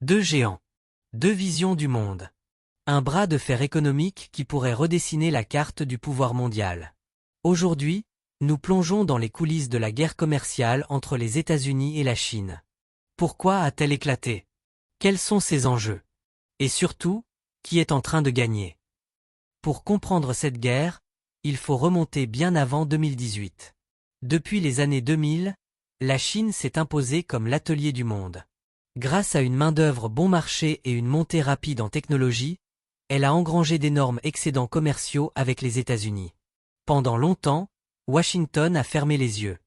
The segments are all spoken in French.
Deux géants. Deux visions du monde. Un bras de fer économique qui pourrait redessiner la carte du pouvoir mondial. Aujourd'hui, nous plongeons dans les coulisses de la guerre commerciale entre les États-Unis et la Chine. Pourquoi a-t-elle éclaté? Quels sont ses enjeux? Et surtout, qui est en train de gagner? Pour comprendre cette guerre, il faut remonter bien avant 2018. Depuis les années 2000, la Chine s'est imposée comme l'atelier du monde. Grâce à une main-d'œuvre bon marché et une montée rapide en technologie, elle a engrangé d'énormes excédents commerciaux avec les États-Unis. Pendant longtemps, Washington a fermé les yeux.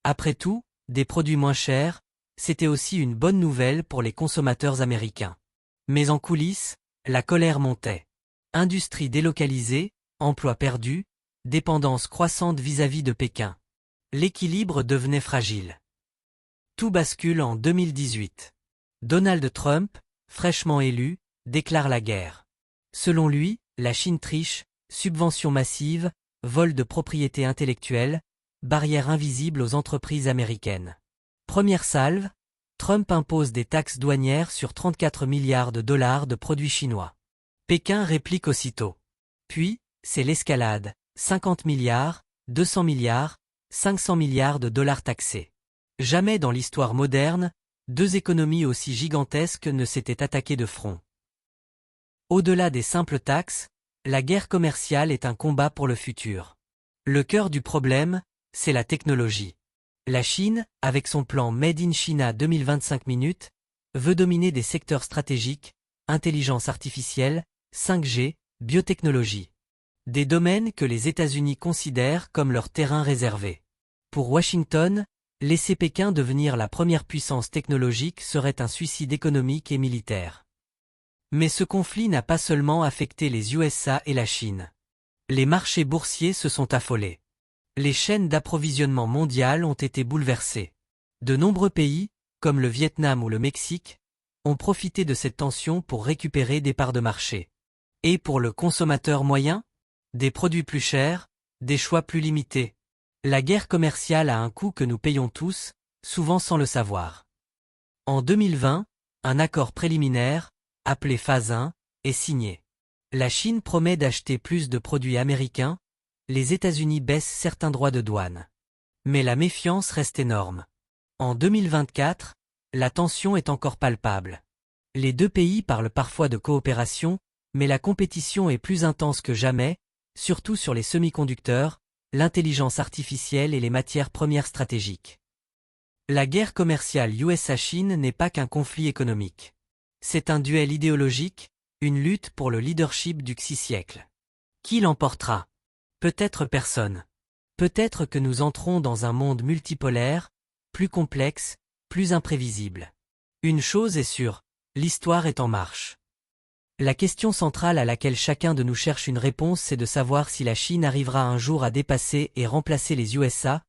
Après tout, des produits moins chers, c'était aussi une bonne nouvelle pour les consommateurs américains. Mais en coulisses, la colère montait. Industrie délocalisée, emplois perdus, dépendance croissante vis-à-vis de Pékin. L'équilibre devenait fragile. Tout bascule en 2018. Donald Trump, fraîchement élu, déclare la guerre. Selon lui, la Chine triche, subventions massives, vol de propriété intellectuelle, barrières invisibles aux entreprises américaines. Première salve, Trump impose des taxes douanières sur 34 milliards de dollars de produits chinois. Pékin réplique aussitôt. Puis, c'est l'escalade, 50 milliards, 200 milliards, 500 milliards de dollars taxés. Jamais dans l'histoire moderne, deux économies aussi gigantesques ne s'étaient attaquées de front. Au-delà des simples taxes, la guerre commerciale est un combat pour le futur. Le cœur du problème, c'est la technologie. La Chine, avec son plan Made in China 2025 minutes, veut dominer des secteurs stratégiques, intelligence artificielle, 5G, biotechnologie. Des domaines que les États-Unis considèrent comme leur terrain réservé. Pour Washington, laisser Pékin devenir la première puissance technologique serait un suicide économique et militaire. Mais ce conflit n'a pas seulement affecté les USA et la Chine. Les marchés boursiers se sont affolés. Les chaînes d'approvisionnement mondiales ont été bouleversées. De nombreux pays, comme le Vietnam ou le Mexique, ont profité de cette tension pour récupérer des parts de marché. Et pour le consommateur moyen? Des produits plus chers, des choix plus limités. La guerre commerciale a un coût que nous payons tous, souvent sans le savoir. En 2020, un accord préliminaire, appelé Phase 1, est signé. La Chine promet d'acheter plus de produits américains, les États-Unis baissent certains droits de douane. Mais la méfiance reste énorme. En 2024, la tension est encore palpable. Les deux pays parlent parfois de coopération, mais la compétition est plus intense que jamais, surtout sur les semi-conducteurs, l'intelligence artificielle et les matières premières stratégiques. La guerre commerciale USA-Chine n'est pas qu'un conflit économique. C'est un duel idéologique, une lutte pour le leadership du Xi-siècle. Qui l'emportera? Peut-être personne. Peut-être que nous entrons dans un monde multipolaire, plus complexe, plus imprévisible. Une chose est sûre, l'histoire est en marche. La question centrale à laquelle chacun de nous cherche une réponse, c'est de savoir si la Chine arrivera un jour à dépasser et remplacer les USA.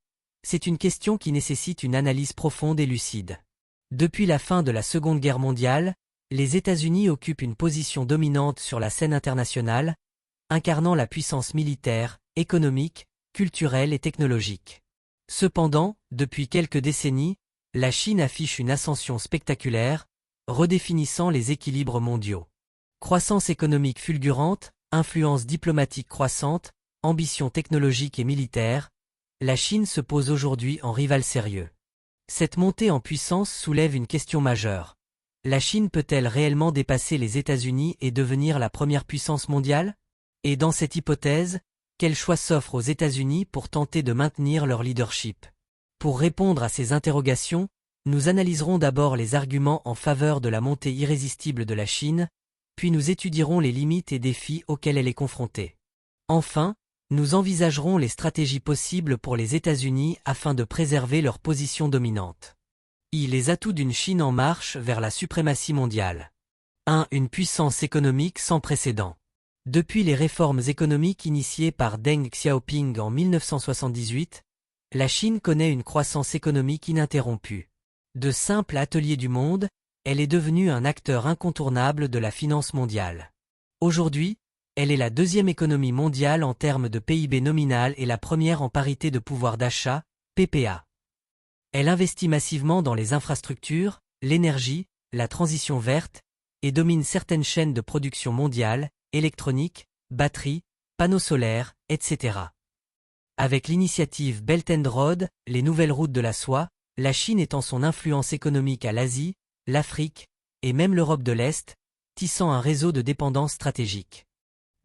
C'est une question qui nécessite une analyse profonde et lucide. Depuis la fin de la Seconde Guerre mondiale, les États-Unis occupent une position dominante sur la scène internationale, incarnant la puissance militaire, économique, culturelle et technologique. Cependant, depuis quelques décennies, la Chine affiche une ascension spectaculaire, redéfinissant les équilibres mondiaux. Croissance économique fulgurante, influence diplomatique croissante, ambition technologique et militaire, la Chine se pose aujourd'hui en rival sérieux. Cette montée en puissance soulève une question majeure. La Chine peut-elle réellement dépasser les États-Unis et devenir la première puissance mondiale? Et dans cette hypothèse, quel choix s'offre aux États-Unis pour tenter de maintenir leur leadership? Pour répondre à ces interrogations, nous analyserons d'abord les arguments en faveur de la montée irrésistible de la Chine, puis nous étudierons les limites et défis auxquels elle est confrontée. Enfin, nous envisagerons les stratégies possibles pour les États-Unis afin de préserver leur position dominante. Les atouts d'une Chine en marche vers la suprématie mondiale. 1. Une puissance économique sans précédent. Depuis les réformes économiques initiées par Deng Xiaoping en 1978, la Chine connaît une croissance économique ininterrompue. De simple atelier du monde, elle est devenue un acteur incontournable de la finance mondiale. Aujourd'hui, elle est la deuxième économie mondiale en termes de PIB nominal et la première en parité de pouvoir d'achat, PPA. Elle investit massivement dans les infrastructures, l'énergie, la transition verte, et domine certaines chaînes de production mondiales, électronique, batteries, panneaux solaires, etc. Avec l'initiative Belt and Road, les nouvelles routes de la soie, la Chine étend son influence économique à l'Asie, l'Afrique, et même l'Europe de l'Est, tissant un réseau de dépendance stratégique.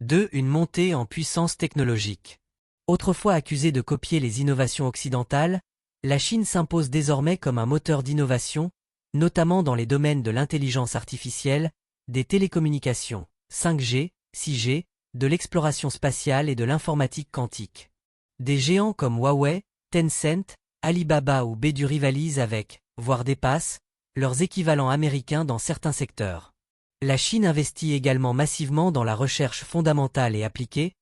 2. Une montée en puissance technologique. Autrefois accusée de copier les innovations occidentales, la Chine s'impose désormais comme un moteur d'innovation, notamment dans les domaines de l'intelligence artificielle, des télécommunications, 5G, 6G, de l'exploration spatiale et de l'informatique quantique. Des géants comme Huawei, Tencent, Alibaba ou Baidu rivalisent avec, voire dépassent, leurs équivalents américains dans certains secteurs. La Chine investit également massivement dans la recherche fondamentale et appliquée,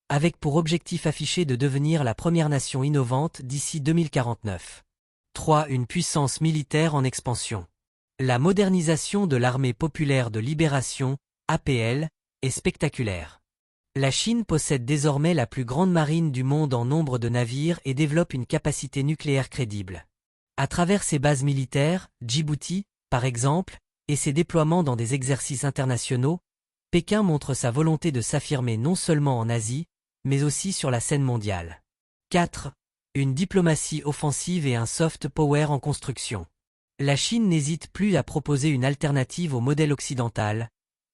avec pour objectif affiché de devenir la première nation innovante d'ici 2049. 3. Une puissance militaire en expansion. La modernisation de l'armée populaire de libération, APL, est spectaculaire. La Chine possède désormais la plus grande marine du monde en nombre de navires et développe une capacité nucléaire crédible. À travers ses bases militaires, Djibouti, par exemple, et ses déploiements dans des exercices internationaux, Pékin montre sa volonté de s'affirmer non seulement en Asie, mais aussi sur la scène mondiale. 4. Une diplomatie offensive et un soft power en construction. La Chine n'hésite plus à proposer une alternative au modèle occidental,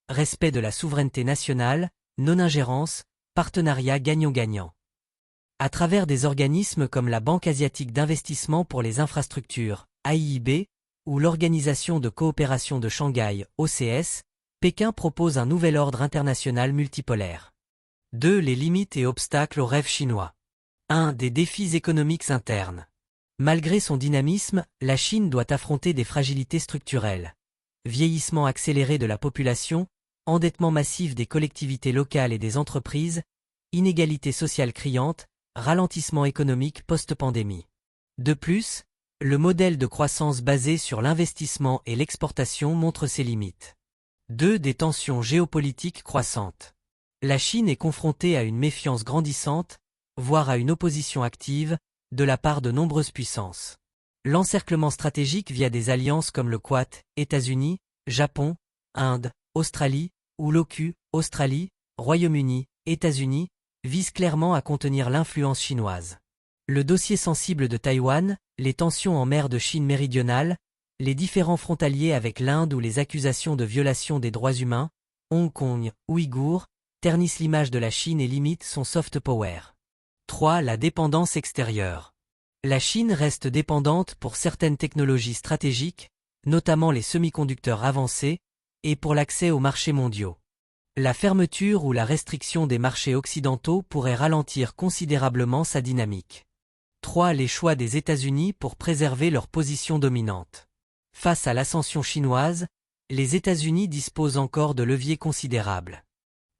respect de la souveraineté nationale, non-ingérence, partenariat gagnant-gagnant. À travers des organismes comme la Banque asiatique d'investissement pour les infrastructures, AIIB, ou l'Organisation de coopération de Shanghai, OCS, Pékin propose un nouvel ordre international multipolaire. 2. Les limites et obstacles au rêve chinois. 1. Des défis économiques internes. Malgré son dynamisme, la Chine doit affronter des fragilités structurelles. Vieillissement accéléré de la population, endettement massif des collectivités locales et des entreprises, inégalités sociales criantes, ralentissement économique post-pandémie. De plus, le modèle de croissance basé sur l'investissement et l'exportation montre ses limites. 2. Des tensions géopolitiques croissantes. La Chine est confrontée à une méfiance grandissante, voire à une opposition active, de la part de nombreuses puissances. L'encerclement stratégique via des alliances comme le Quad, États-Unis, Japon, Inde, Australie, ou l'OCU, Australie, Royaume-Uni, États-Unis, vise clairement à contenir l'influence chinoise. Le dossier sensible de Taïwan, les tensions en mer de Chine méridionale, les différends frontaliers avec l'Inde ou les accusations de violation des droits humains, Hong Kong, Ouïghours, ternissent l'image de la Chine et limitent son soft power. 3. La dépendance extérieure. La Chine reste dépendante pour certaines technologies stratégiques, notamment les semi-conducteurs avancés, et pour l'accès aux marchés mondiaux. La fermeture ou la restriction des marchés occidentaux pourrait ralentir considérablement sa dynamique. 3. Les choix des États-Unis pour préserver leur position dominante. Face à l'ascension chinoise, les États-Unis disposent encore de leviers considérables.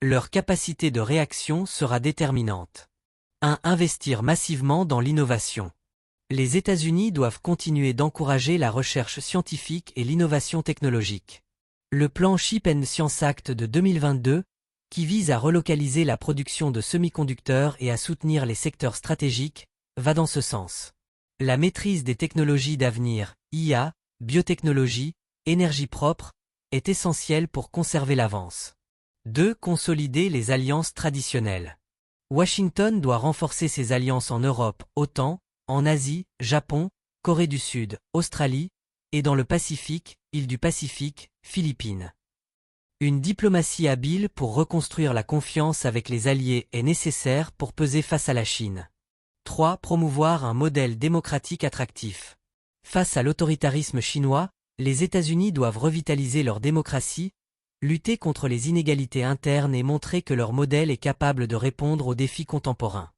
Leur capacité de réaction sera déterminante. 1. Investir massivement dans l'innovation. Les États-Unis doivent continuer d'encourager la recherche scientifique et l'innovation technologique. Le plan Chip and Science Act de 2022, qui vise à relocaliser la production de semi-conducteurs et à soutenir les secteurs stratégiques, va dans ce sens. La maîtrise des technologies d'avenir, IA, biotechnologie, énergie propre, est essentielle pour conserver l'avance. 2. Consolider les alliances traditionnelles. Washington doit renforcer ses alliances en Europe, OTAN, en Asie, Japon, Corée du Sud, Australie, et dans le Pacifique, îles du Pacifique, Philippines. Une diplomatie habile pour reconstruire la confiance avec les alliés est nécessaire pour peser face à la Chine. 3. Promouvoir un modèle démocratique attractif. Face à l'autoritarisme chinois, les États-Unis doivent revitaliser leur démocratie, lutter contre les inégalités internes et montrer que leur modèle est capable de répondre aux défis contemporains.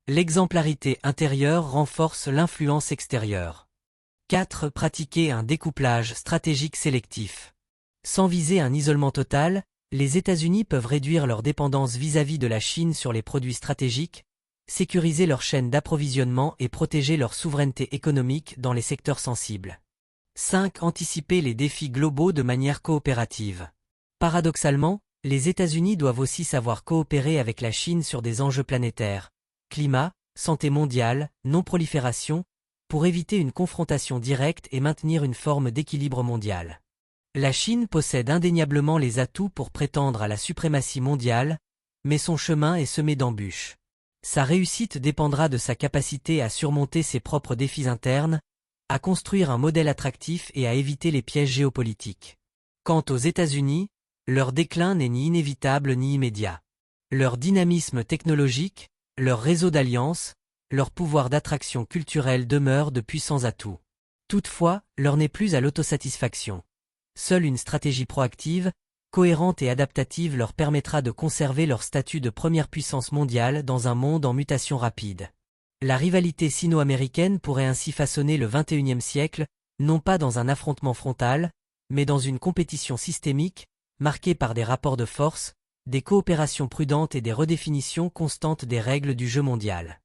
L'exemplarité intérieure renforce l'influence extérieure. 4. Pratiquer un découplage stratégique sélectif. Sans viser un isolement total, les États-Unis peuvent réduire leur dépendance vis-à-vis de la Chine sur les produits stratégiques, sécuriser leur chaîne d'approvisionnement et protéger leur souveraineté économique dans les secteurs sensibles. 5. Anticiper les défis globaux de manière coopérative. Paradoxalement, les États-Unis doivent aussi savoir coopérer avec la Chine sur des enjeux planétaires, climat, santé mondiale, non-prolifération, pour éviter une confrontation directe et maintenir une forme d'équilibre mondial. La Chine possède indéniablement les atouts pour prétendre à la suprématie mondiale, mais son chemin est semé d'embûches. Sa réussite dépendra de sa capacité à surmonter ses propres défis internes, à construire un modèle attractif et à éviter les pièges géopolitiques. Quant aux États-Unis, leur déclin n'est ni inévitable ni immédiat. Leur dynamisme technologique, leur réseau d'alliances, leur pouvoir d'attraction culturelle demeurent de puissants atouts. Toutefois, l'heure n'est plus à l'autosatisfaction. Seule une stratégie proactive, cohérente et adaptative leur permettra de conserver leur statut de première puissance mondiale dans un monde en mutation rapide. La rivalité sino-américaine pourrait ainsi façonner le XXIe siècle, non pas dans un affrontement frontal, mais dans une compétition systémique, marquée par des rapports de force, des coopérations prudentes et des redéfinitions constantes des règles du jeu mondial.